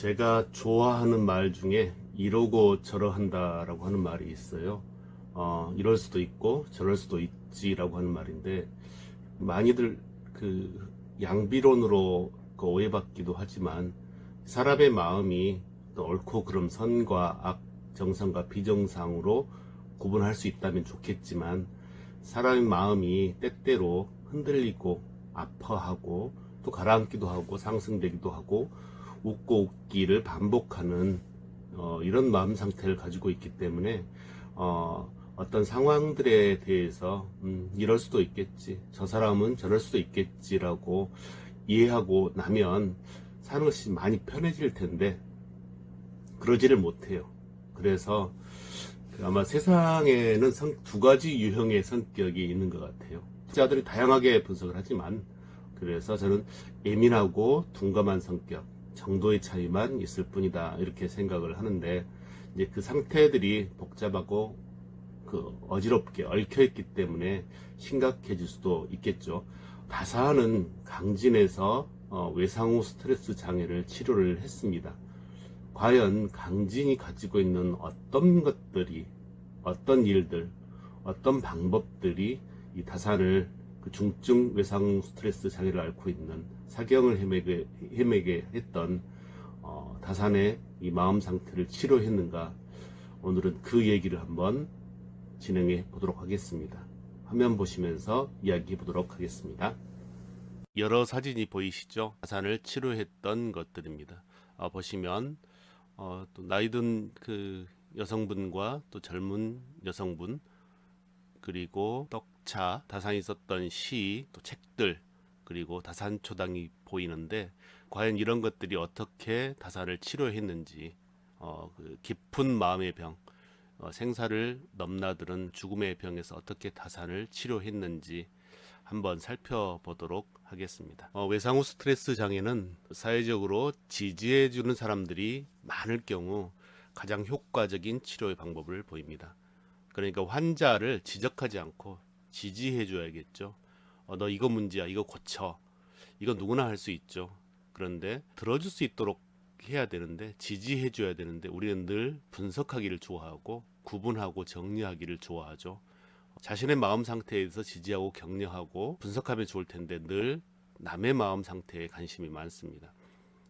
제가 좋아하는 말 중에 이러고 저러한다라고 하는 말이 있어요. 이럴 수도 있고 저럴 수도 있지라고 하는 말인데 많이들 그 양비론으로 그 오해받기도 하지만 사람의 마음이 또 옳고 그름 선과 악, 정상과 비정상으로 구분할 수 있다면 좋겠지만 사람의 마음이 때때로 흔들리고 아파하고 또 가라앉기도 하고 상승되기도 하고 웃고 웃기를 반복하는 이런 마음 상태를 가지고 있기 때문에 어떤 상황들에 대해서 이럴 수도 있겠지, 저 사람은 저럴 수도 있겠지라고 이해하고 나면 사는 것이 많이 편해질 텐데 그러지를 못해요. 그래서 아마 세상에는 두 가지 유형의 성격이 있는 것 같아요. 자들이 다양하게 분석을 하지만 그래서 저는 예민하고 둔감한 성격 정도의 차이만 있을 뿐이다 이렇게 생각을 하는데, 이제 그 상태들이 복잡하고 그 어지럽게 얽혀 있기 때문에 심각해질 수도 있겠죠. 다사는 강진에서 외상후 스트레스 장애를 치료를 했습니다. 과연 강진이 가지고 있는 어떤 것들이, 어떤 일들, 어떤 방법들이 이 다산을 그 중증 외상 스트레스 장애를 앓고 있는 사경을 헤매게 했던 다산의 이 마음 상태를 치료했는가, 오늘은 그 얘기를 한번 진행해 보도록 하겠습니다. 화면 보시면서 이야기해 보도록 하겠습니다. 여러 사진이 보이시죠? 다산을 치료했던 것들입니다. 보시면 또 나이든 그 여성분과 또 젊은 여성분, 그리고 떡차, 다산이 썼던 시, 또 책들, 그리고 다산초당이 보이는데, 과연 이런 것들이 어떻게 다산을 치료했는지, 그 깊은 마음의 병, 생사를 넘나드는 죽음의 병에서 어떻게 다산을 치료했는지 한번 살펴보도록 하겠습니다. 외상후 스트레스 장애는 사회적으로 지지해주는 사람들이 많을 경우 가장 효과적인 치료의 방법을 보입니다. 그러니까 환자를 지적하지 않고 지지해줘야겠죠. 너 이거 문제야, 이거 고쳐, 이거 누구나 할 수 있죠. 그런데 들어줄 수 있도록 해야 되는데, 지지해줘야 되는데, 우리는 늘 분석하기를 좋아하고 구분하고 정리하기를 좋아하죠. 자신의 마음 상태에서 지지하고 격려하고 분석하면 좋을 텐데 늘 남의 마음 상태에 관심이 많습니다.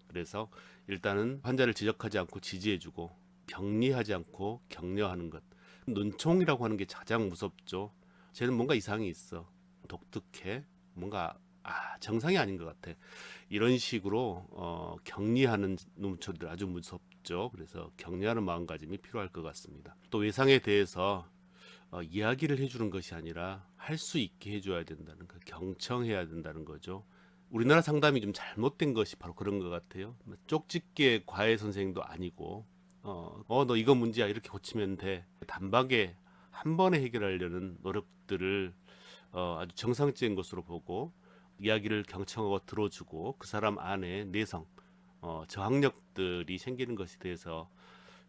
그래서 일단은 환자를 지적하지 않고 지지해주고 격리하지 않고 격려하는 것, 눈총이라고 하는 게 가장 무섭죠. 쟤는 뭔가 이상이 있어, 독특해, 뭔가 정상이 아닌 것 같아, 이런 식으로 격리하는 눈초리들 아주 무섭죠. 그래서 격려하는 마음가짐이 필요할 것 같습니다. 또 외상에 대해서 이야기를 해주는 것이 아니라 할 수 있게 해줘야 된다는 거, 경청해야 된다는 거죠. 우리나라 상담이 좀 잘못된 것이 바로 그런 것 같아요. 쪽집게 과외 선생도 아니고 너 이거 문제야, 이렇게 고치면 돼, 단박에 한 번에 해결하려는 노력들을 아주 정상적인 것으로 보고 이야기를 경청하고 들어주고 그 사람 안에 내성, 저항력들이 생기는 것에 대해서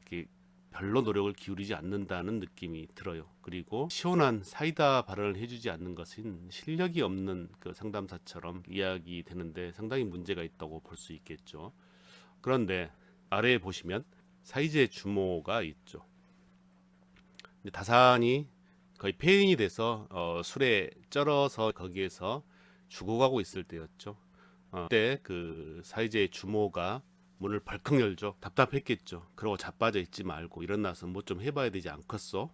이렇게 별로 노력을 기울이지 않는다는 느낌이 들어요. 그리고 시원한 사이다 발언을 해주지 않는 것은 실력이 없는 그 상담사처럼 이야기되는데 상당히 문제가 있다고 볼 수 있겠죠. 그런데 아래에 보시면 사이즈의 주모가 있죠. 다산이 거의 폐인이 돼서 술에 쩔어서 거기에서 죽어가고 있을 때였죠. 그때 그 사이즈의 주모가 문을 벌컥 열죠. 답답했겠죠. 그러고 자빠져 있지 말고 일어나서 뭐 좀 해봐야 되지 않겠어?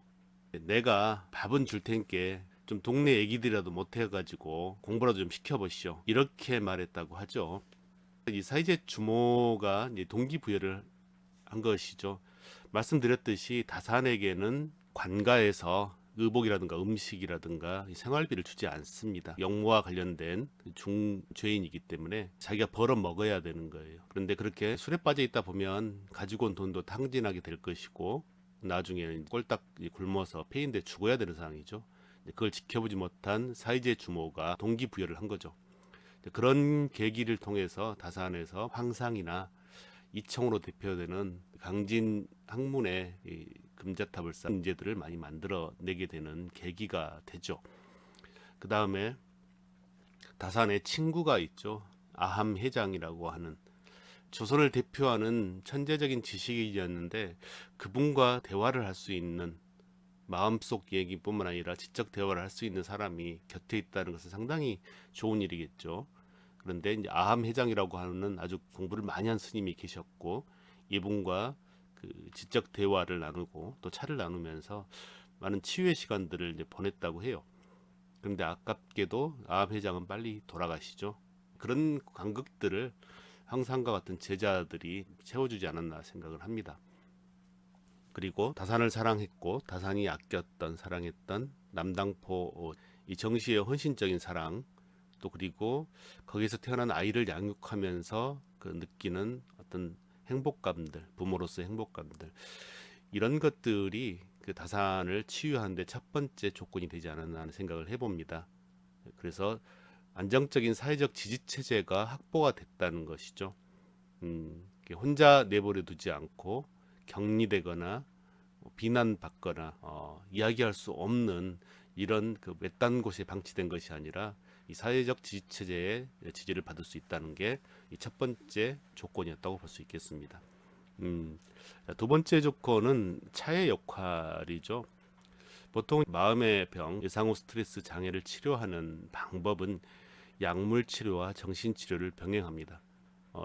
내가 밥은 줄 텐께 좀 동네 애기들이라도 못 해가지고 공부라도 좀 시켜보시오, 이렇게 말했다고 하죠. 이 사이즈의 주모가 이제 동기부여를 한 것이죠. 말씀드렸듯이 다산에게는 관가에서 의복이라든가 음식이라든가 생활비를 주지 않습니다. 영모와 관련된 중죄인이기 때문에 자기가 벌어 먹어야 되는 거예요. 그런데 그렇게 술에 빠져 있다 보면 가지고 온 돈도 탕진하게 될 것이고 나중에는 꼴딱 굶어서 폐인돼 죽어야 되는 상황이죠. 그걸 지켜보지 못한 사이제 주모가 동기부여를 한 거죠. 그런 계기를 통해서 다산에서 황상이나 이청으로 대표되는 강진 학문의 금자탑을 쌓은 인재들을 많이 만들어내게 되는 계기가 되죠. 그 다음에 다산에 친구가 있죠. 아함 회장이라고 하는 조선을 대표하는 천재적인 지식인이었는데 그분과 대화를 할 수 있는 마음속 얘기뿐만 아니라 지적 대화를 할 수 있는 사람이 곁에 있다는 것은 상당히 좋은 일이겠죠. 그런데 이제 아함 회장이라고 하는 아주 공부를 많이 한 스님이 계셨고 이분과 그 지적 대화를 나누고 또 차를 나누면서 많은 치유의 시간들을 이제 보냈다고 해요. 그런데 아깝게도 아함 회장은 빨리 돌아가시죠. 그런 간극들을 항상과 같은 제자들이 채워주지 않았나 생각을 합니다. 그리고 다산을 사랑했고 다산이 아꼈던 사랑했던 남당포 이 정시의 헌신적인 사랑 또 그리고 거기서 태어난 아이를 양육하면서 그 느끼는 어떤 행복감들 부모로서의 행복감들 이런 것들이 그 다산을 치유하는데 첫 번째 조건이 되지 않았나 하는 생각을 해봅니다. 그래서 안정적인 사회적 지지 체제가 확보가 됐다는 것이죠. 혼자 내버려 두지 않고 격리되거나 비난받거나 이야기할 수 없는 이런 그 외딴 곳에 방치된 것이 아니라 이 사회적 지지 체제의 지지를 받을 수 있다는 게 이 첫 번째 조건이었다고 볼 수 있겠습니다. 두 번째 조건은 차의 역할이죠. 보통 마음의 병, 예상 후 스트레스 장애를 치료하는 방법은 약물 치료와 정신 치료를 병행합니다.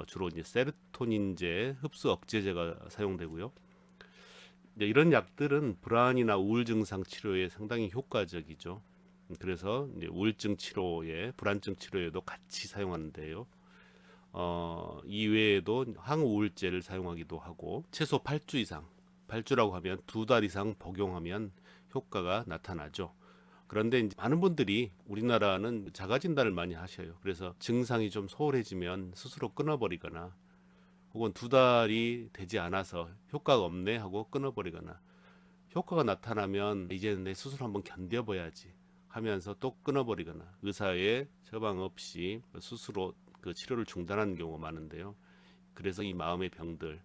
주로 이제 세로토닌제 흡수 억제제가 사용되고요. 이제 이런 약들은 불안이나 우울 증상 치료에 상당히 효과적이죠. 그래서 이제 우울증 치료에 불안증 치료에도 같이 사용하는데요. 이외에도 항우울제를 사용하기도 하고 최소 8주 이상, 8주라고 하면 2달 이상 복용하면 효과가 나타나죠. 그런데 이제 많은 분들이 우리나라는 자가 진단을 많이 하셔요. 그래서 증상이 좀 소홀해지면 스스로 끊어버리거나 혹은 2달이 되지 않아서 효과가 없네 하고 끊어버리거나 효과가 나타나면 이제는 내 스스로 한번 견뎌봐야지 하면서 또 끊어버리거나 의사의 처방 없이 스스로 그 치료를 중단하는 경우가 많은데요. 그래서 이 마음의 병들,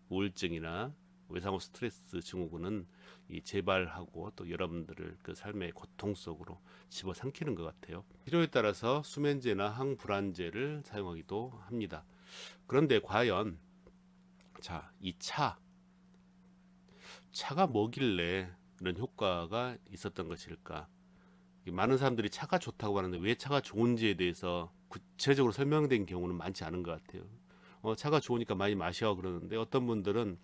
우울증이나 외상후 스트레스 증후군은 이 재발하고 또 여러분들을 그 삶의 고통 속으로 집어삼키는 것 같아요. 필요에 따라서 수면제나 항불안제를 사용하기도 합니다. 그런데 과연 이 차가 뭐길래 이런 효과가 있었던 것일까? 많은 사람들이 차가 좋다고 하는데 왜 차가 좋은지에 대해서 구체적으로 설명된 경우는 많지 않은 것 같아요. 차가 좋으니까 많이 마셔 그러는데 어떤 분들은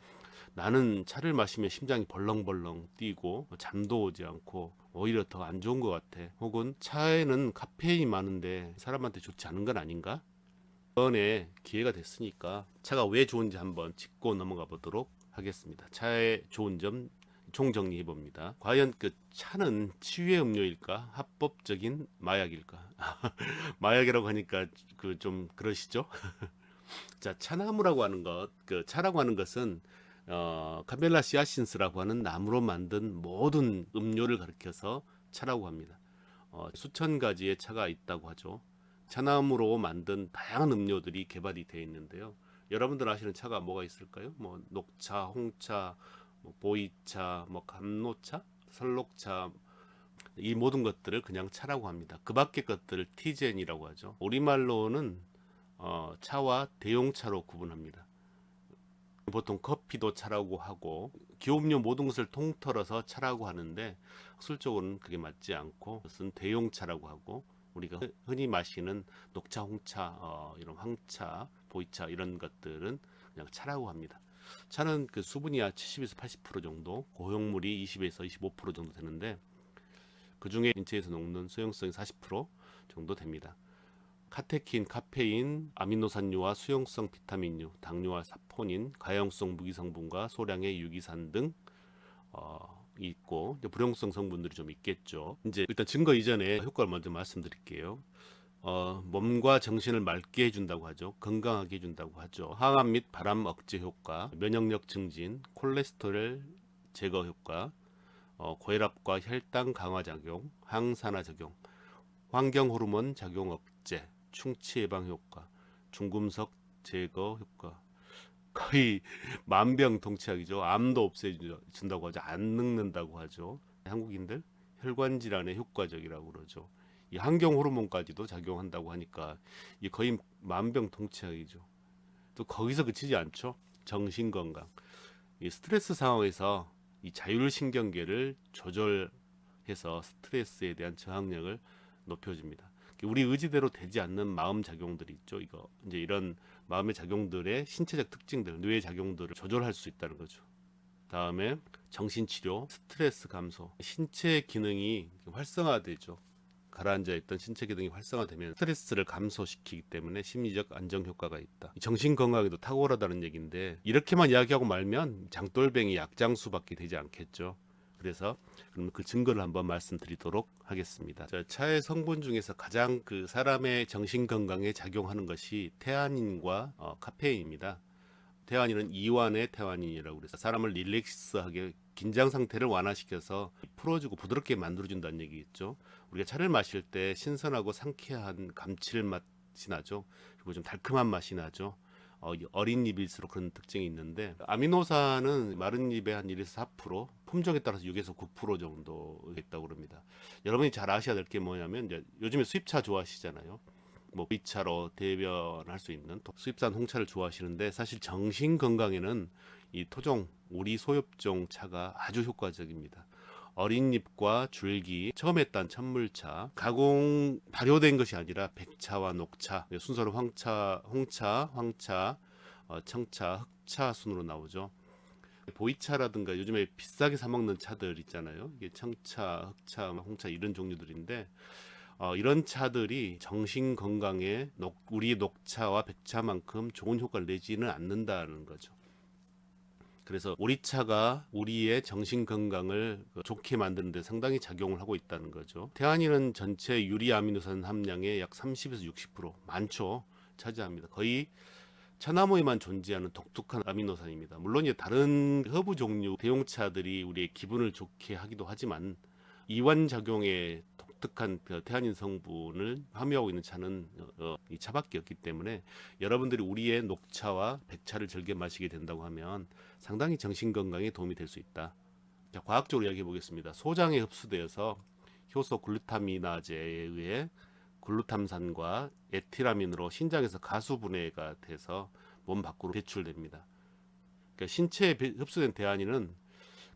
나는 차를 마시면 심장이 벌렁벌렁 뛰고 잠도 오지 않고 오히려 더 안 좋은 것 같아. 혹은 차에는 카페인이 많은데 사람한테 좋지 않은 건 아닌가? 이번에 기회가 됐으니까 차가 왜 좋은지 한번 짚고 넘어가 보도록 하겠습니다. 차의 좋은 점 총정리해 봅니다. 과연 그 차는 치유의 음료일까? 합법적인 마약일까? 마약이라고 하니까 그 좀 그러시죠? 자, 차나무라고 하는 것, 그 차라고 하는 것은 카멜라 시아신스라고 하는 나무로 만든 모든 음료를 가리켜서 차라고 합니다. 수천 가지의 차가 있다고 하죠. 차나무로 만든 다양한 음료들이 개발이 되어 있는데요. 여러분들 아시는 차가 뭐가 있을까요? 뭐 녹차, 홍차, 뭐 보이차, 뭐 감로차, 설록차 이 모든 것들을 그냥 차라고 합니다. 그 밖의 것들을 티젠이라고 하죠. 우리말로는 차와 대용차로 구분합니다. 보통 커피도 차라고 하고 기업료 모든 것을 통틀어서 차라고 하는데 학술적으로는 그게 맞지 않고 그것은 대용차라고 하고 우리가 흔히 마시는 녹차, 홍차, 이런 황차, 보이차 이런 것들은 그냥 차라고 합니다. 차는 그 수분이 70에서 80% 정도, 고용물이 20에서 25% 정도 되는데 그 중에 인체에서 녹는 수용성이 40% 정도 됩니다. 카테킨, 카페인, 아미노산류와 수용성 비타민류, 당류와 사포닌, 가용성 무기성분과 소량의 유기산 등 있고 불용성 성분들이 좀 있겠죠. 이제 일단 증거 이전에 효과를 먼저 말씀드릴게요. 몸과 정신을 맑게 해준다고 하죠. 건강하게 해준다고 하죠. 항암 및 발암 억제 효과, 면역력 증진, 콜레스테롤 제거 효과, 고혈압과 혈당 강화 작용, 항산화 작용, 환경 호르몬 작용 억제, 충치 예방 효과, 중금속 제거 효과, 거의 만병통치약이죠. 암도 없애준다고 하죠. 안 늙는다고 하죠. 한국인들 혈관 질환에 효과적이라고 그러죠. 이 환경 호르몬까지도 작용한다고 하니까 이 거의 만병통치약이죠. 또 거기서 그치지 않죠. 정신 건강. 이 스트레스 상황에서 이 자율신경계를 조절해서 스트레스에 대한 저항력을 높여줍니다. 우리 의지대로 되지 않는 마음 작용들이 있죠. 이거 이제 이런 마음의 작용들의 신체적 특징들, 뇌의 작용들을 조절할 수 있다는 거죠. 다음에 정신치료, 스트레스 감소, 신체 기능이 활성화되죠. 가라앉아 있던 신체 기능이 활성화되면 스트레스를 감소시키기 때문에 심리적 안정 효과가 있다. 정신 건강에도 탁월하다는 얘기인데 이렇게만 이야기하고 말면 장돌뱅이 약장수밖에 되지 않겠죠. 그래서 그럼 그 증거를 한번 말씀드리도록 하겠습니다. 차의 성분 중에서 가장 그 사람의 정신 건강에 작용하는 것이 테아닌과 카페인입니다. 테아닌은 이완의 테아닌이라고 그래서 사람을 릴렉스하게 긴장 상태를 완화시켜서 풀어주고 부드럽게 만들어준다는 얘기겠죠. 우리가 차를 마실 때 신선하고 상쾌한 감칠맛이 나죠. 그리고 좀 달콤한 맛이 나죠. 어린 잎일수록 그런 특징이 있는데 아미노산은 마른 잎의 한 1에서 4%, 품종에 따라서 6에서 9% 정도 있다고 그럽니다. 여러분이 잘 아셔야 될 게 뭐냐면 이제 요즘에 수입차 좋아하시잖아요. 뭐 보이차로 대변할 수 있는 수입산 홍차를 좋아하시는데 사실 정신 건강에는 이 토종 우리 소엽종 차가 아주 효과적입니다. 어린 잎과 줄기, 처음에 딴 천물차, 가공 발효된 것이 아니라 백차와 녹차, 순서로 황차, 홍차, 황차, 청차, 흑차 순으로 나오죠. 보이차라든가 요즘에 비싸게 사 먹는 차들 있잖아요. 이게 청차, 흑차, 홍차 이런 종류들인데 이런 차들이 정신 건강에 우리 녹차와 백차만큼 좋은 효과를 내지는 않는다는 거죠. 그래서 우리 차가 우리의 정신 건강을 좋게 만드는 데 상당히 작용을 하고 있다는 거죠. 태아닌은 전체 유리아미노산 함량의 약 30에서 60% 많죠. 차지합니다. 거의 차나무에만 존재하는 독특한 아미노산입니다. 물론 이제 다른 허브 종류 대용차들이 우리의 기분을 좋게 하기도 하지만 이완 작용에 독특한 태아닌 성분을 함유하고 있는 차는 이 차밖에 없기 때문에 여러분들이 우리의 녹차와 백차를 즐겨 마시게 된다고 하면 상당히 정신 건강에 도움이 될 수 있다. 자, 과학적으로 이야기해 보겠습니다. 소장에 흡수되어서 효소 글루타미나제에 의해 글루탐산과 에틸아민으로 신장에서 가수분해가 돼서 몸 밖으로 배출됩니다. 그러니까 신체에 흡수된 대안인은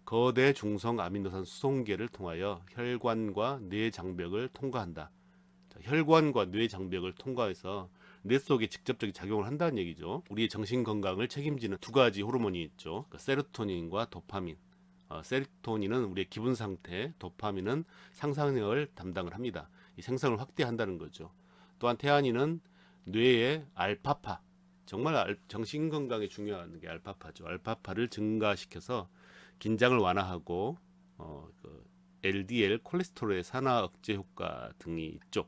거대 중성 아미노산 수송계를 통하여 혈관과 뇌 장벽을 통과한다. 자, 혈관과 뇌 장벽을 통과해서 뇌 속에 직접적인 작용을 한다는 얘기죠. 우리의 정신 건강을 책임지는 두 가지 호르몬이 있죠. 그러니까 세로토닌과 도파민. 세로토닌은 우리의 기분 상태, 도파민은 상상력을 담당을 합니다. 이 생성을 확대한다는 거죠. 또한 태아닌은 뇌의 알파파, 정말 정신 건강에 중요한 게 알파파죠. 알파파를 증가시켜서 긴장을 완화하고 LDL 콜레스테롤의 산화 억제 효과 등이 있죠.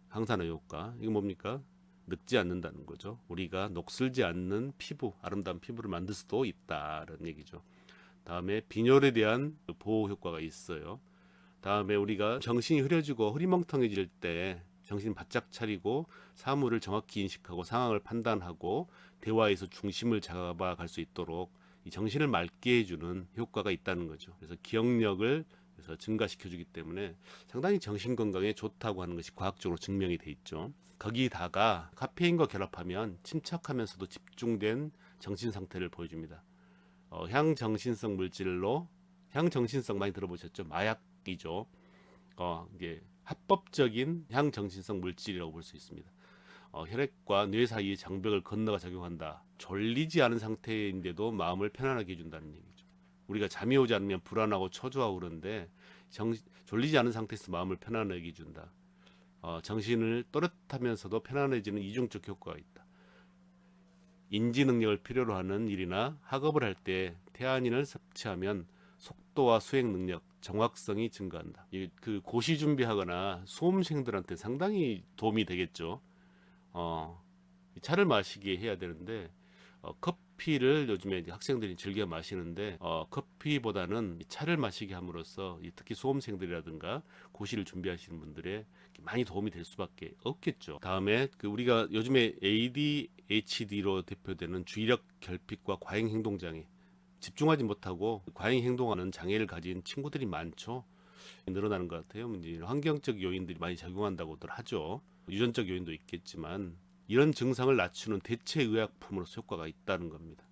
항산화 효과. 이거 뭡니까? 늙지 않는다는 거죠. 우리가 녹슬지 않는 피부, 아름다운 피부를 만들 수도 있다는 얘기죠. 다음에 빈혈에 대한 보호 효과가 있어요. 다음에 우리가 정신이 흐려지고 흐리멍텅해질 때 정신 바짝 차리고 사물을 정확히 인식하고 상황을 판단하고 대화에서 중심을 잡아갈 수 있도록 이 정신을 맑게 해주는 효과가 있다는 거죠. 그래서 기억력을 증가시켜주기 때문에 상당히 정신 건강에 좋다고 하는 것이 과학적으로 증명이 돼 있죠. 거기다가 카페인과 결합하면 침착하면서도 집중된 정신 상태를 보여줍니다. 향정신성 물질로 향정신성 많이 들어보셨죠? 마약이죠. 이게 합법적인 향정신성 물질이라고 볼 수 있습니다. 혈액과 뇌 사이의 장벽을 건너가 작용한다. 졸리지 않은 상태인데도 마음을 편안하게 해준다는 얘기죠. 우리가 잠이 오지 않으면 불안하고 초조하고 그런데 졸리지 않은 상태에서 마음을 편안하게 해준다. 정신을 또렷하면서도 편안해지는 이중적 효과가 있다. 인지 능력을 필요로 하는 일이나 학업을 할 때 태아닌을 섭취하면 속도와 수행 능력, 정확성이 증가한다. 그 고시 준비하거나 수험생들한테 상당히 도움이 되겠죠. 차를 마시게 해야 되는데 커피를 요즘에 학생들이 즐겨 마시는데 커피보다는 차를 마시게 함으로써 특히 수험생들이라든가 고시를 준비하시는 분들의 많이 도움이 될 수밖에 없겠죠. 다음에 우리가 요즘에 ADHD로 대표되는 주의력 결핍과 과잉 행동 장애, 집중하지 못하고 과잉 행동하는 장애를 가진 친구들이 많죠. 늘어나는 것 같아요. 이제 환경적 요인들이 많이 작용한다고들 하죠. 유전적 요인도 있겠지만 이런 증상을 낮추는 대체 의약품으로서 효과가 있다는 겁니다.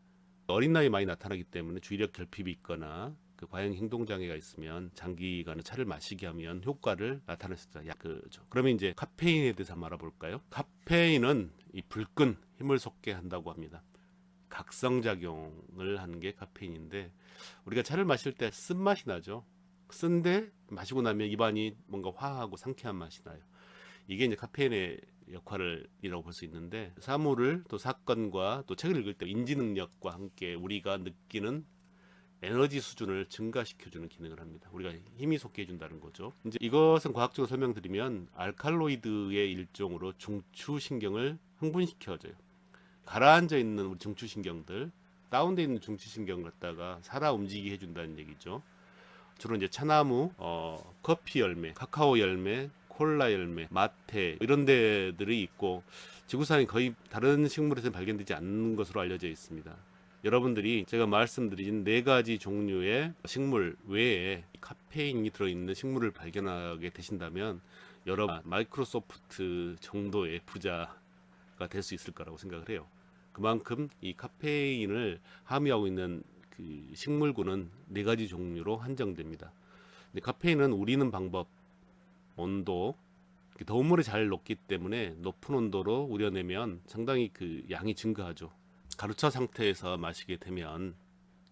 어린 나이에 많이 나타나기 때문에 주의력 결핍이 있거나 그 과잉 행동 장애가 있으면 장기간에 차를 마시게 하면 효과를 나타낼 수 있다. 그죠. 그러면 이제 카페인에 대해서 한번 알아볼까요? 카페인은 이 불끈 힘을 솟게 한다고 합니다. 각성작용을 하는 게 카페인인데, 우리가 차를 마실 때 쓴맛이 나죠. 쓴데 마시고 나면 입안이 뭔가 화하고 상쾌한 맛이 나요. 이게 이제 카페인의 역할이라고 볼 수 있는데, 사물을 또 사건과 또 책을 읽을 때 인지 능력과 함께 우리가 느끼는 에너지 수준을 증가시켜주는 기능을 합니다. 우리가 힘이 솟게 해준다는 거죠. 이제 이것은 과학적으로 설명드리면 알칼로이드의 일종으로 중추신경을 흥분시켜줘요. 가라앉아 있는 우리 중추신경들, 다운돼 있는 중추신경을 갖다가 살아 움직이게 해준다는 얘기죠. 주로 이제 차나무, 커피 열매, 카카오 열매, 콜라 열매, 마테 이런 데들이 있고, 지구상에 거의 다른 식물에서 발견되지 않는 것으로 알려져 있습니다. 여러분들이 제가 말씀드린 4가지 종류의 식물 외에 카페인이 들어있는 식물을 발견하게 되신다면 여러 마이크로소프트 정도의 부자가 될 수 있을 거라고 생각을 해요. 그만큼 이 카페인을 함유하고 있는 그 식물군은 4가지 종류로 한정됩니다. 근데 카페인은 우리는 방법, 온도, 더운 물에 잘 녹기 때문에 높은 온도로 우려내면 상당히 그 양이 증가하죠. 가루차 상태에서 마시게 되면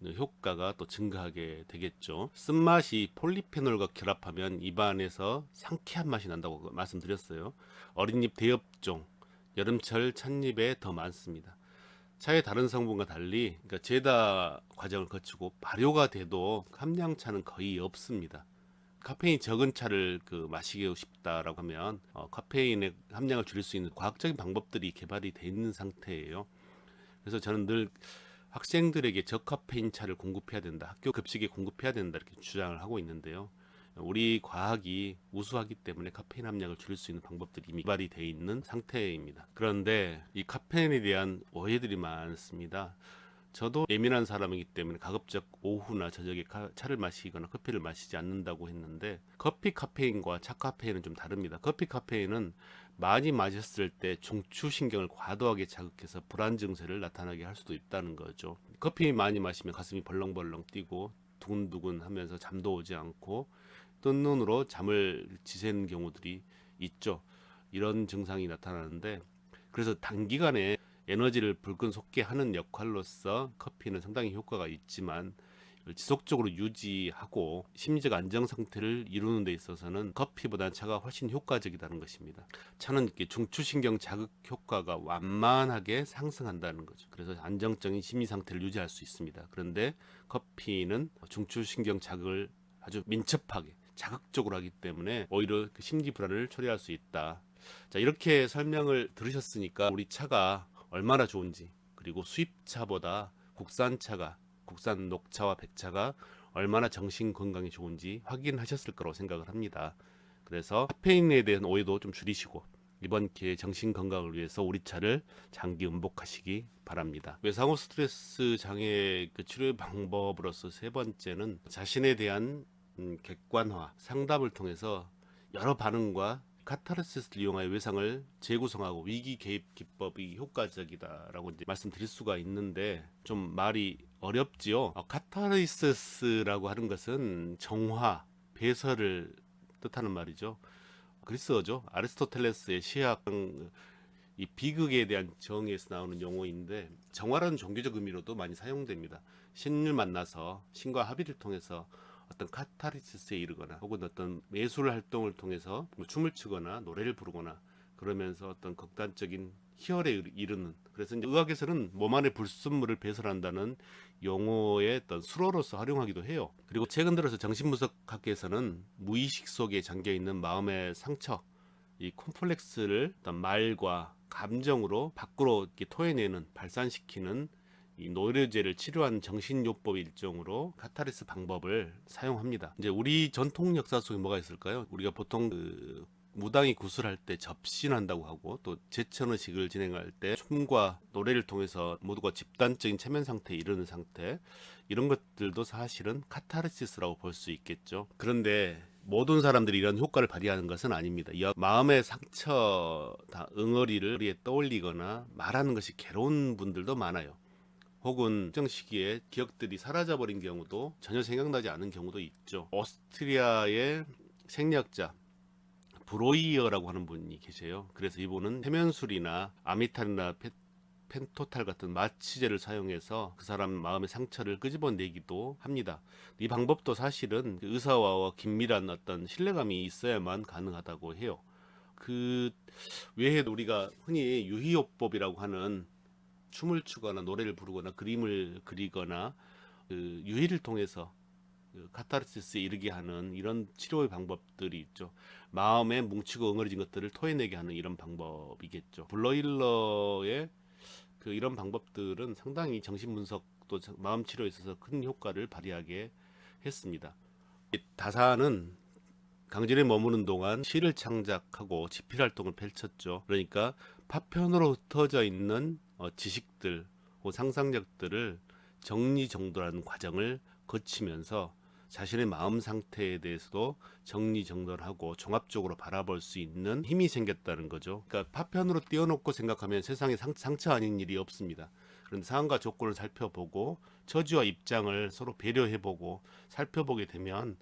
효과가 또 증가하게 되겠죠. 쓴맛이 폴리페놀과 결합하면 입안에서 상쾌한 맛이 난다고 말씀드렸어요. 어린잎 대엽종, 여름철 찻잎에 더 많습니다. 차의 다른 성분과 달리 그러니까 제다 과정을 거치고 발효가 돼도 함량차는 거의 없습니다. 카페인 적은 차를 마시고 싶다라고 하면 카페인의 함량을 줄일 수 있는 과학적인 방법들이 개발이 돼 있는 상태예요. 그래서 저는 늘 학생들에게 저카페인 차를 공급해야 된다, 학교 급식에 공급해야 된다, 이렇게 주장을 하고 있는데요. 우리 과학이 우수하기 때문에 카페인 함량을 줄일 수 있는 방법들이 이미 개발이 되어 있는 상태입니다. 그런데 이 카페인에 대한 오해들이 많습니다. 저도 예민한 사람이기 때문에 가급적 오후나 저녁에 차를 마시거나 커피를 마시지 않는다고 했는데, 커피 카페인과 차 카페인은 좀 다릅니다. 커피 카페인은 많이 마셨을 때 중추신경을 과도하게 자극해서 불안 증세를 나타나게 할 수도 있다는 거죠. 커피 많이 마시면 가슴이 벌렁벌렁 뛰고 두근두근 하면서 잠도 오지 않고 뜬 눈으로 잠을 지새는 경우들이 있죠. 이런 증상이 나타나는데, 그래서 단기간에 에너지를 불끈 솟게 하는 역할로서 커피는 상당히 효과가 있지만, 지속적으로 유지하고 심리적 안정 상태를 이루는 데 있어서는 커피보다 차가 훨씬 효과적이라는 것입니다. 차는 이렇게 중추신경 자극 효과가 완만하게 상승한다는 거죠. 그래서 안정적인 심리 상태를 유지할 수 있습니다. 그런데 커피는 중추신경 자극을 아주 민첩하게 자극적으로 하기 때문에 오히려 그 심리 불안을 초래할 수 있다. 자, 이렇게 설명을 들으셨으니까 우리 차가 얼마나 좋은지, 그리고 수입차보다 국산 녹차와 백차가 얼마나 정신 건강에 좋은지 확인하셨을 거라고 생각을 합니다. 그래서 카페인에 대한 오해도 좀 줄이시고 이번 기회에 정신 건강을 위해서 우리 차를 장기 음복하시기 바랍니다. 외상후 스트레스 장애 치료 방법으로서 3번째는 자신에 대한 객관화, 상담을 통해서 여러 반응과 카타르시스를 이용하여 외상을 재구성하고 위기 개입 기법이 효과적이다라고 이제 말씀드릴 수가 있는데, 좀 말이 어렵지요. 카타르시스라고 하는 것은 정화, 배설을 뜻하는 말이죠. 그리스어죠. 아리스토텔레스의 시학, 이 비극에 대한 정의에서 나오는 용어인데, 정화라는 종교적 의미로도 많이 사용됩니다. 신을 만나서 신과 합의를 통해서 어떤 카타르시스에 이르거나, 혹은 어떤 예술 활동을 통해서 춤을 추거나 노래를 부르거나 그러면서 어떤 극단적인 희열에 이르는, 그래서 이제 의학에서는 몸 안에 불순물을 배설한다는 용어의 어떤 수로로서 활용하기도 해요. 그리고 최근 들어서 정신분석학에서는 무의식 속에 잠겨 있는 마음의 상처, 이 콤플렉스를 어떤 말과 감정으로 밖으로 이렇게 토해내는, 발산시키는 이 노이로제를 치료한 정신요법 일종으로 카타르시스 방법을 사용합니다. 이제 우리 전통 역사 속에 뭐가 있을까요? 우리가 보통 무당이 구슬할 때 접신한다고 하고, 또 제천의식을 진행할 때 춤과 노래를 통해서 모두가 집단적인 체면 상태에 이르는 상태, 이런 것들도 사실은 카타르시스라고 볼 수 있겠죠. 그런데 모든 사람들이 이런 효과를 발휘하는 것은 아닙니다. 이 마음의 상처, 다 응어리를 머리에 떠올리거나 말하는 것이 괴로운 분들도 많아요. 혹은 특정 시기에 기억들이 사라져버린 경우도 전혀 생각나지 않은 경우도 있죠. 오스트리아의 생리학자 브로이어라고 하는 분이 계세요. 그래서 이분은 세면술이나 아미탄이나 펜토탈 같은 마취제를 사용해서 그 사람 마음의 상처를 끄집어내기도 합니다. 이 방법도 사실은 의사와 긴밀한 어떤 신뢰감이 있어야만 가능하다고 해요. 그 외에도 우리가 흔히 유희요법이라고 하는 춤을 추거나 노래를 부르거나 그림을 그리거나 그 유희를 통해서 그 카타르시스에 이르게 하는 이런 치료의 방법들이 있죠. 마음에 뭉치고 엉어진 것들을 토해내게 하는 이런 방법이겠죠. 블러일러의 그 이런 방법들은 상당히 정신분석 또 마음 치료에 있어서 큰 효과를 발휘하게 했습니다. 다사는 강진에 머무는 동안 시를 창작하고 집필 활동을 펼쳤죠. 그러니까 파편으로 흩어져 있는 지식들, 상상력들을 정리정돈하는 과정을 거치면서 자신의 마음 상태에 대해서도 정리정돈하고 종합적으로 바라볼 수 있는 힘이 생겼다는 거죠. 그러니까 파편으로 띄워놓고 생각하면 세상에 상처 아닌 일이 없습니다. 그런데 상황과 조건을 살펴보고 처지와 입장을 서로 배려해보고 살펴보게 되면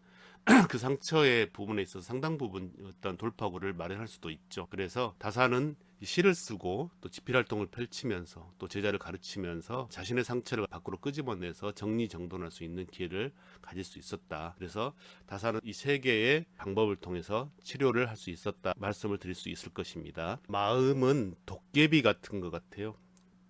그 상처의 부분에 있어서 상당 부분 어떤 돌파구를 마련할 수도 있죠. 그래서 다사는 시를 쓰고 또 집필 활동을 펼치면서 또 제자를 가르치면서 자신의 상처를 밖으로 끄집어내서 정리정돈할 수 있는 기회를 가질 수 있었다. 그래서 다사는 이 세 개의 방법을 통해서 치료를 할 수 있었다 말씀을 드릴 수 있을 것입니다. 마음은 도깨비 같은 것 같아요.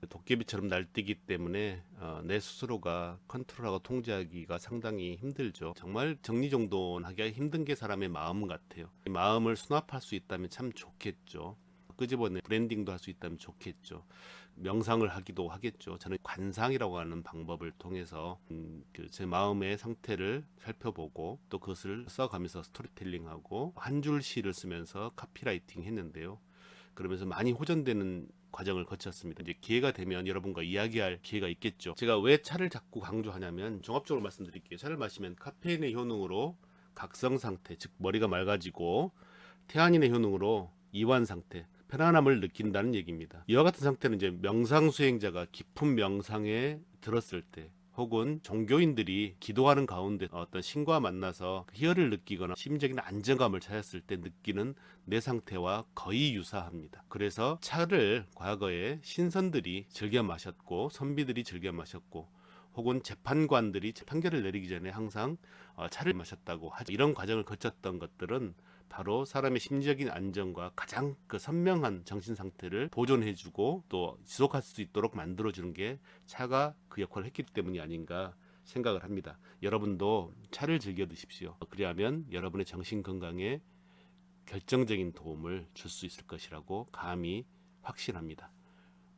도깨비처럼 날뛰기 때문에 내 스스로가 컨트롤하고 통제하기가 상당히 힘들죠. 정말 정리정돈하기가 힘든 게 사람의 마음 같아요. 이 마음을 수납할 수 있다면 참 좋겠죠. 끄집어내 브랜딩도 할 수 있다면 좋겠죠. 명상을 하기도 하겠죠. 저는 관상이라고 하는 방법을 통해서 제 마음의 상태를 살펴보고 또 그것을 써가면서 스토리텔링하고 한 줄 시를 쓰면서 카피라이팅 했는데요. 그러면서 많이 호전되는 과정을 거쳤습니다. 이제 기회가 되면 여러분과 이야기할 기회가 있겠죠. 제가 왜 차를 자꾸 강조하냐면 종합적으로 말씀드릴게요. 차를 마시면 카페인의 효능으로 각성 상태, 즉 머리가 맑아지고 태아닌의 효능으로 이완 상태, 편안함을 느낀다는 얘기입니다. 이와 같은 상태는 이제 명상 수행자가 깊은 명상에 들었을 때 혹은 종교인들이 기도하는 가운데 어떤 신과 만나서 희열을 느끼거나 심적인 안정감을 찾았을 때 느끼는 내 상태와 거의 유사합니다. 그래서 차를 과거에 신선들이 즐겨 마셨고 선비들이 즐겨 마셨고 혹은 재판관들이 판결을 내리기 전에 항상 차를 마셨다고 하죠. 이런 과정을 거쳤던 것들은 바로 사람의 심적인 안정과 가장 그 선명한 정신 상태를 보존해주고 또 지속할 수 있도록 만들어주는 게 차가 그 역할을 했기 때문이 아닌가 생각을 합니다. 여러분도 차를 즐겨 드십시오. 그리하면 여러분의 정신 건강에 결정적인 도움을 줄 수 있을 것이라고 감히 확신합니다.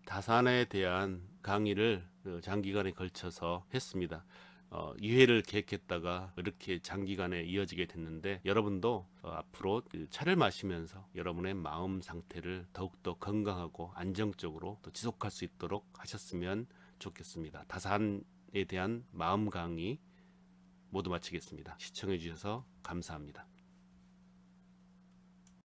다산에 대한 강의를 장기간에 걸쳐서 했습니다. 2회를 계획했다가 이렇게 장기간에 이어지게 됐는데 여러분도 앞으로 차를 마시면서 여러분의 마음 상태를 더욱더 건강하고 안정적으로 또 지속할 수 있도록 하셨으면 좋겠습니다. 다산에 대한 마음 강의 모두 마치겠습니다. 시청해 주셔서 감사합니다.